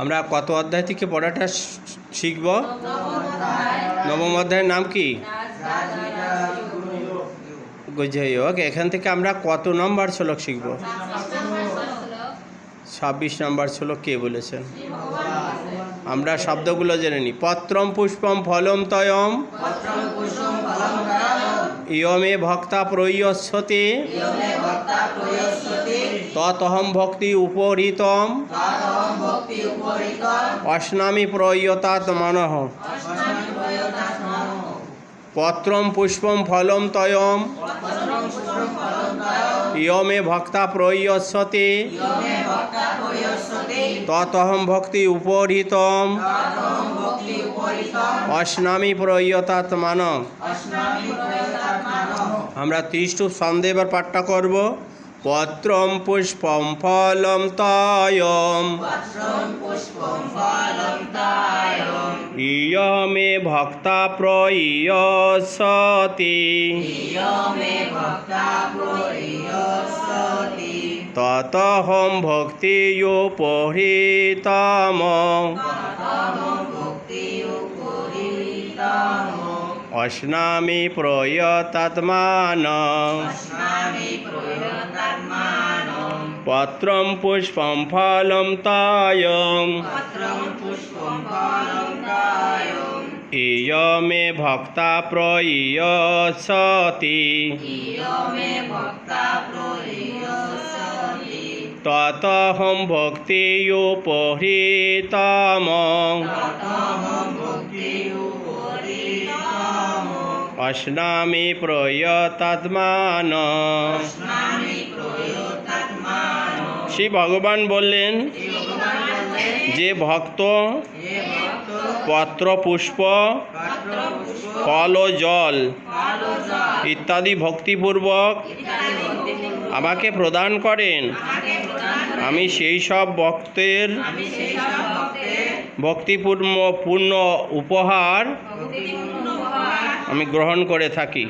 আমরা কত অধ্যায় থেকে পড়াটা শিখব? নবম অধ্যায়ের নাম কি? যাই হোক, এখান থেকে আমরা কত নম্বর শ্লোক শিখব? 26 নম্বর শ্লোক কে বলেছেন? আমরা শব্দগুলো জেনে নিই। পত্রম পুষ্পম ফলম তয়ম ইয়মে ভক্তা প্রয়চ্ছতে ততহম ভক্তি উপহৃতম অশ্নামি প্রয়তাৎ মনঃ। পত্রম পুষ্পম ফলম তয়ম ইয়মে ভক্তা প্রয়চ্ছতে ততহম ভক্তি উপহৃতম অশ্নামি প্রয়তাৎ মনঃ। আমরা 30 ছন্দে এবার পাঠটা করব। পত্রম পুষ্পম ফলম তয়ম ইয়মে ভক্তা প্রয়চ্ছতে ততহম ভক্তি উপহৃতম অশ্নামি প্রয়তাৎ মনঃ। পত্রম পুষ্পম ফলম তয়ম ইয়মে ভক্তা প্রয়চ্ছতে ততহম ভক্তি উপহৃতম অশ্নামি প্রয়তাৎ মনঃ। শ্রী ভগবান বললেন, যে ভক্ত পত্র পুষ্প ফল ও জল ইত্যাদি ভক্তিপূর্বক আমাকে প্রদান করেন, আমি সেই সব ভক্তের ভক্তিপূর্ণ উপহার আমি গ্রহণ করে থাকি।